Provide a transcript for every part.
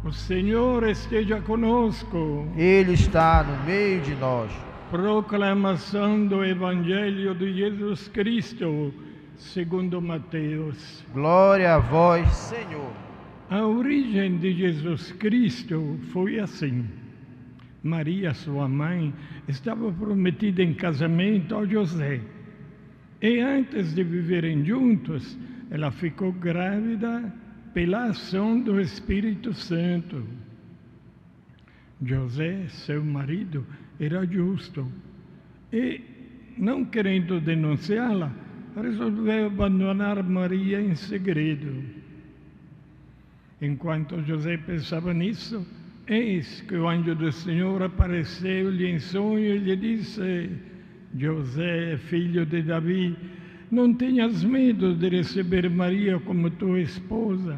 O Senhor esteja conosco. Ele está no meio de nós. Proclamação do Evangelho de Jesus Cristo, segundo Mateus. Glória a vós, Senhor. A origem de Jesus Cristo foi assim. Maria, sua mãe, estava prometida em casamento a José. E antes de viverem juntos, ela ficou grávida pela ação do Espírito Santo. José, seu marido, era justo e, não querendo denunciá-la, resolveu abandonar Maria em segredo. Enquanto José pensava nisso, eis que o anjo do Senhor apareceu-lhe em sonho e lhe disse: José, filho de Davi, não tenhas medo de receber Maria como tua esposa,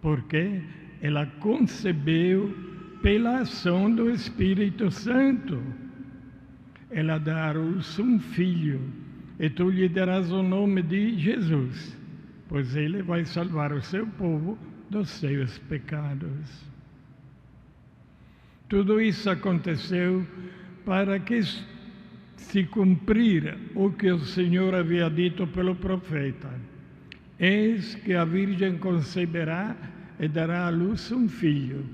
porque ela concebeu pela ação do Espírito Santo. Ela dará à luz um filho, e tu lhe darás o nome de Jesus, pois ele vai salvar o seu povo dos seus pecados. Tudo isso aconteceu para que se cumprir o que o Senhor havia dito pelo profeta: eis que a Virgem conceberá e dará à luz um filho.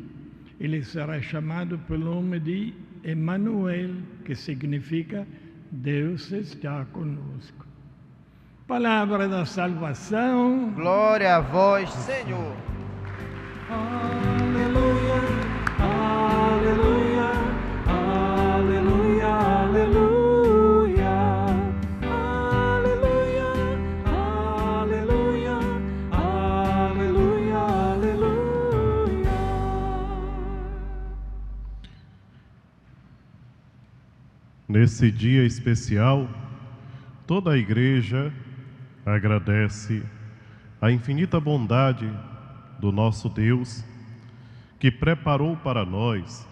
Ele será chamado pelo nome de Emanuel, que significa Deus está conosco. Palavra da salvação. Glória a vós, Senhor. Aleluia, aleluia, aleluia, aleluia, aleluia, aleluia, aleluia, aleluia. Nesse dia especial, toda a igreja agradece a infinita bondade do nosso Deus, que preparou para nós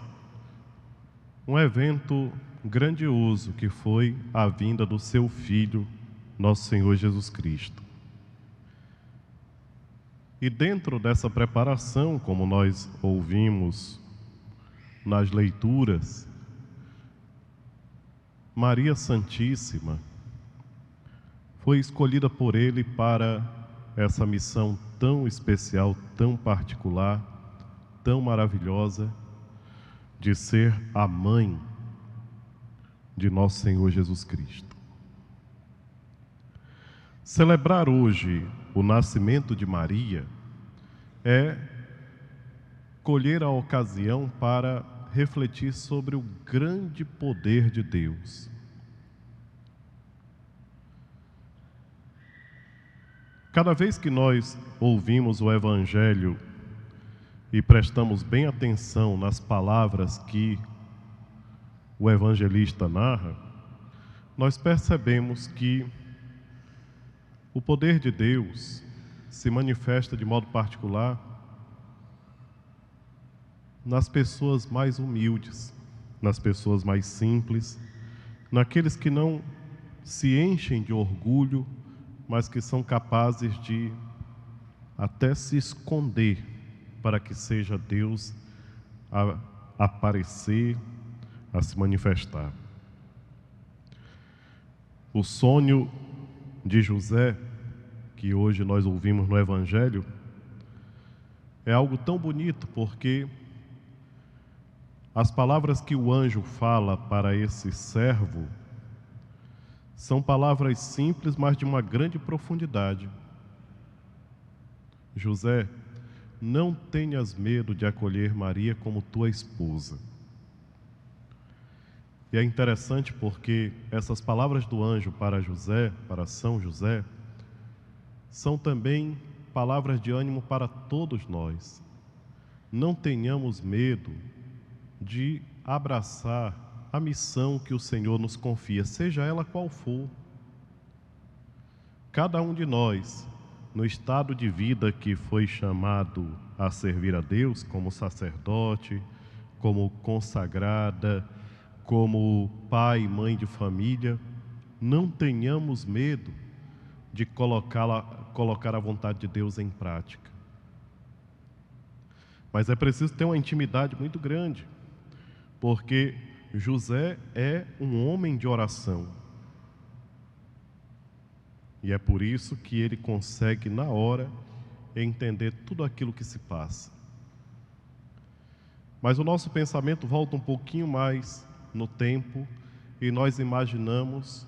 um evento grandioso, que foi a vinda do seu Filho, nosso Senhor Jesus Cristo. E dentro dessa preparação, como nós ouvimos nas leituras, Maria Santíssima foi escolhida por Ele para essa missão tão especial, tão particular, tão maravilhosa, de ser a mãe de nosso Senhor Jesus Cristo. Celebrar hoje o nascimento de Maria é colher a ocasião para refletir sobre o grande poder de Deus. Cada vez que nós ouvimos o Evangelho e prestamos bem atenção nas palavras que o evangelista narra, nós percebemos que o poder de Deus se manifesta de modo particular nas pessoas mais humildes, nas pessoas mais simples, naqueles que não se enchem de orgulho, mas que são capazes de até se esconder para que seja Deus a aparecer, a se manifestar. O sonho de José, que hoje nós ouvimos no Evangelho, é algo tão bonito, porque as palavras que o anjo fala para esse servo são palavras simples, mas de uma grande profundidade. José, não tenhas medo de acolher Maria como tua esposa. E é interessante porque essas palavras do anjo para José, para São José, são também palavras de ânimo para todos nós. Não tenhamos medo de abraçar a missão que o Senhor nos confia, seja ela qual for. Cada um de nós, no estado de vida que foi chamado a servir a Deus, como sacerdote, como consagrada, como pai e mãe de família, não tenhamos medo de colocar a vontade de Deus em prática. Mas é preciso ter uma intimidade muito grande, porque José é um homem de oração. E é por isso que ele consegue, na hora, entender tudo aquilo que se passa. Mas o nosso pensamento volta um pouquinho mais no tempo e nós imaginamos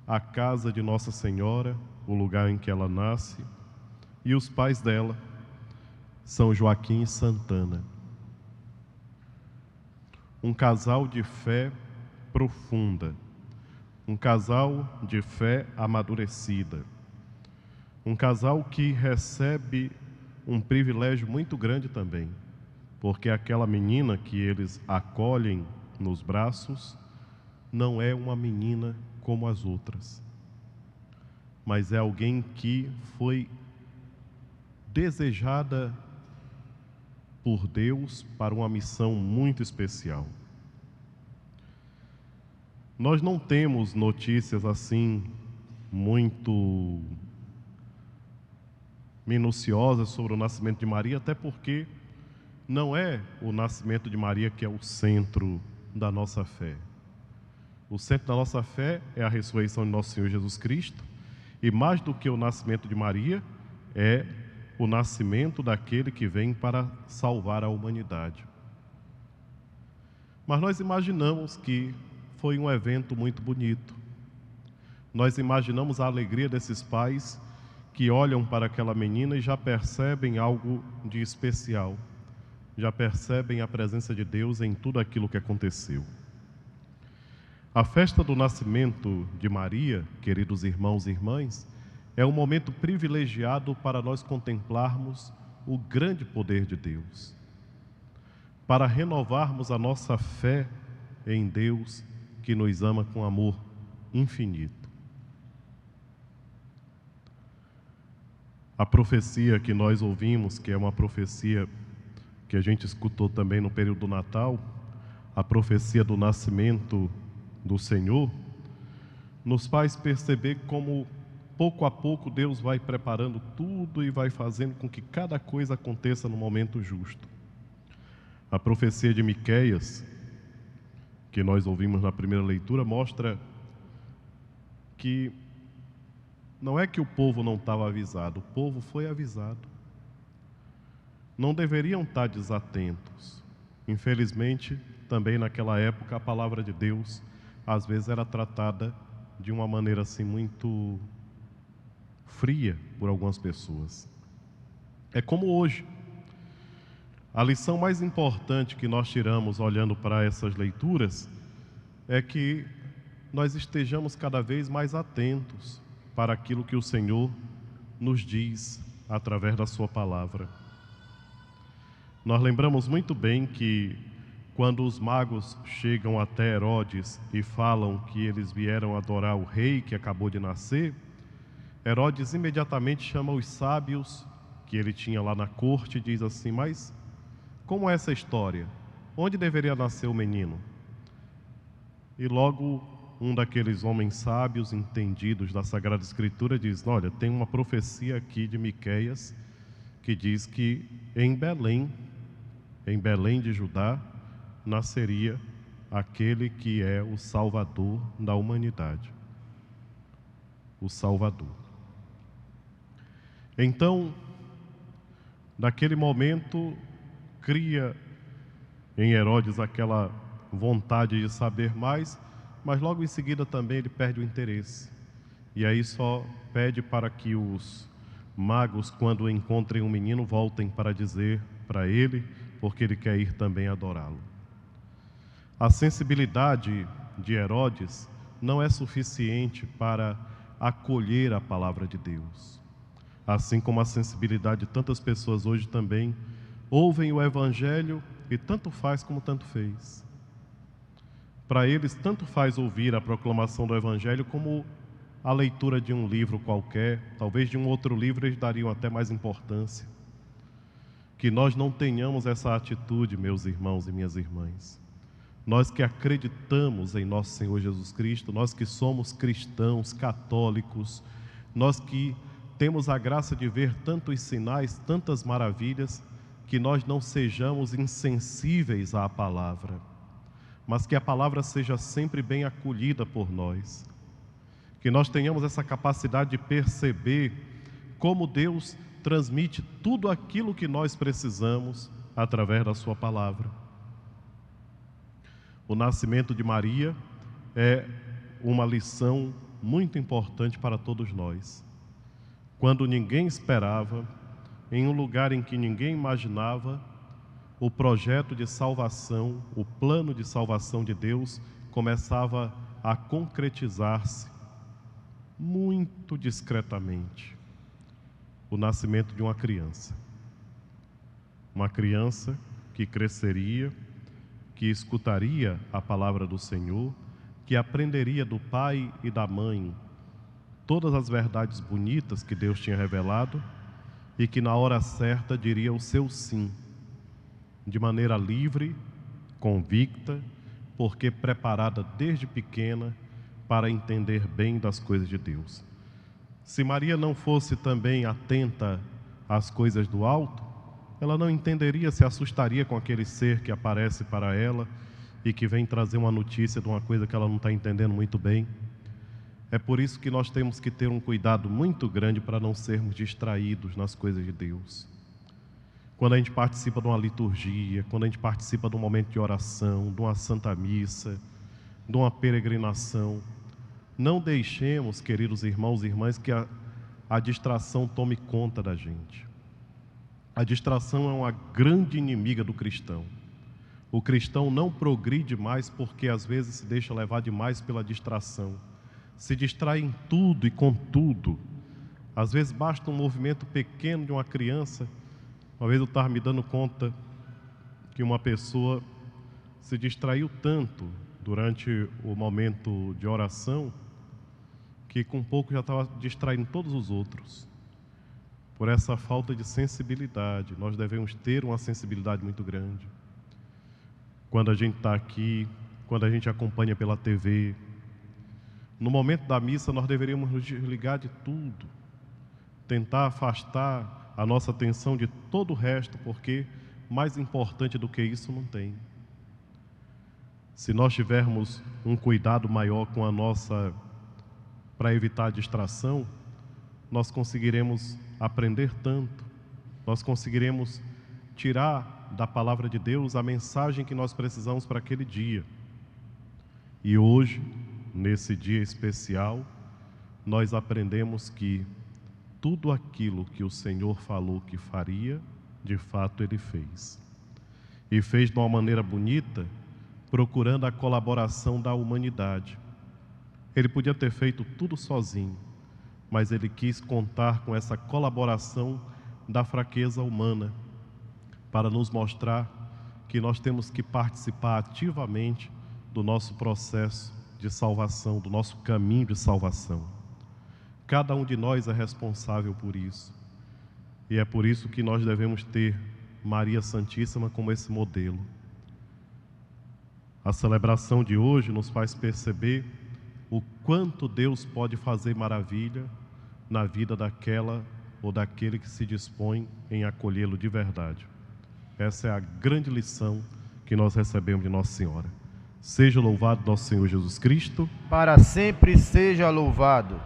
a casa de Nossa Senhora, o lugar em que ela nasce, e os pais dela, São Joaquim e Santana. Um casal de fé profunda, um casal de fé amadurecida, um casal que recebe um privilégio muito grande também, porque aquela menina que eles acolhem nos braços não é uma menina como as outras, mas é alguém que foi desejada por Deus para uma missão muito especial. Nós não temos notícias assim muito minuciosas sobre o nascimento de Maria, até porque não é o nascimento de Maria que é o centro da nossa fé. O centro da nossa fé é a ressurreição de nosso Senhor Jesus Cristo, e mais do que o nascimento de Maria, é o nascimento daquele que vem para salvar a humanidade. Mas nós imaginamos que foi um evento muito bonito. Nós imaginamos a alegria desses pais que olham para aquela menina e já percebem algo de especial, já percebem a presença de Deus em tudo aquilo que aconteceu. A festa do nascimento de Maria, queridos irmãos e irmãs, é um momento privilegiado para nós contemplarmos o grande poder de Deus, para renovarmos a nossa fé em Deus que nos ama com amor infinito. A profecia que nós ouvimos, que é uma profecia que a gente escutou também no período do Natal, a profecia do nascimento do Senhor, nos faz perceber como pouco a pouco Deus vai preparando tudo e vai fazendo com que cada coisa aconteça no momento justo. A profecia de Miqueias, que nós ouvimos na primeira leitura, mostra que não é que o povo não estava avisado, o povo foi avisado. Não deveriam estar desatentos. Infelizmente, também naquela época, a palavra de Deus às vezes era tratada de uma maneira assim muito fria por algumas pessoas. É como hoje. A lição mais importante que nós tiramos olhando para essas leituras é que nós estejamos cada vez mais atentos para aquilo que o Senhor nos diz através da sua palavra. Nós lembramos muito bem que quando os magos chegam até Herodes e falam que eles vieram adorar o rei que acabou de nascer, Herodes imediatamente chama os sábios que ele tinha lá na corte e diz assim: mas como é essa história? Onde deveria nascer o menino? E logo um daqueles homens sábios, entendidos da Sagrada Escritura, diz: olha, tem uma profecia aqui de Miqueias que diz que em Belém de Judá, nasceria aquele que é o Salvador da humanidade. O Salvador. Então, naquele momento, cria em Herodes aquela vontade de saber mais, mas logo em seguida também ele perde o interesse. E aí só pede para que os magos, quando encontrem um menino, voltem para dizer para ele, porque ele quer ir também adorá-lo. A sensibilidade de Herodes não é suficiente para acolher a palavra de Deus. Assim como a sensibilidade de tantas pessoas hoje também ouvem o Evangelho e tanto faz como tanto fez. Para eles, tanto faz ouvir a proclamação do Evangelho como a leitura de um livro qualquer, talvez de um outro livro eles dariam até mais importância. Que nós não tenhamos essa atitude, meus irmãos e minhas irmãs. Nós que acreditamos em nosso Senhor Jesus Cristo, nós que somos cristãos, católicos, nós que temos a graça de ver tantos sinais, tantas maravilhas, que nós não sejamos insensíveis à palavra, mas que a palavra seja sempre bem acolhida por nós. Que nós tenhamos essa capacidade de perceber como Deus transmite tudo aquilo que nós precisamos através da sua palavra. O nascimento de Maria é uma lição muito importante para todos nós. Quando ninguém esperava, em um lugar em que ninguém imaginava, o projeto de salvação, o plano de salvação de Deus começava a concretizar-se muito discretamente. O nascimento de uma criança. Uma criança que cresceria, que escutaria a palavra do Senhor, que aprenderia do pai e da mãe todas as verdades bonitas que Deus tinha revelado e que na hora certa diria o seu sim, de maneira livre, convicta, porque preparada desde pequena para entender bem das coisas de Deus. Se Maria não fosse também atenta às coisas do alto, ela não entenderia, se assustaria com aquele ser que aparece para ela e que vem trazer uma notícia de uma coisa que ela não está entendendo muito bem. É por isso que nós temos que ter um cuidado muito grande para não sermos distraídos nas coisas de Deus. Quando a gente participa de uma liturgia, quando a gente participa de um momento de oração, de uma santa missa, de uma peregrinação, não deixemos, queridos irmãos e irmãs, que a distração tome conta da gente. A distração é uma grande inimiga do cristão. O cristão não progride mais porque às vezes se deixa levar demais pela distração. Se distrai em tudo e com tudo. Às vezes basta um movimento pequeno de uma criança. Uma vez eu estava me dando conta que uma pessoa se distraiu tanto durante o momento de oração que com pouco já estava distraindo todos os outros. Por essa falta de sensibilidade, nós devemos ter uma sensibilidade muito grande. Quando a gente está aqui, quando a gente acompanha pela TV, no momento da missa nós deveríamos nos desligar de tudo, tentar afastar a nossa atenção de todo o resto, porque mais importante do que isso não tem. Se nós tivermos um cuidado maior com a nossa, para evitar a distração, nós conseguiremos aprender tanto, nós conseguiremos tirar da palavra de Deus a mensagem que nós precisamos para aquele dia. E hoje, nesse dia especial, nós aprendemos que tudo aquilo que o Senhor falou que faria, de fato Ele fez. E fez de uma maneira bonita, procurando a colaboração da humanidade. Ele podia ter feito tudo sozinho, mas Ele quis contar com essa colaboração da fraqueza humana, para nos mostrar que nós temos que participar ativamente do nosso processo de salvação, do nosso caminho de salvação. Cada um de nós é responsável por isso. E é por isso que nós devemos ter Maria Santíssima como esse modelo. A celebração de hoje nos faz perceber o quanto Deus pode fazer maravilha na vida daquela ou daquele que se dispõe em acolhê-lo de verdade. Essa é a grande lição que nós recebemos de Nossa Senhora. Seja louvado nosso Senhor Jesus Cristo. Para sempre seja louvado.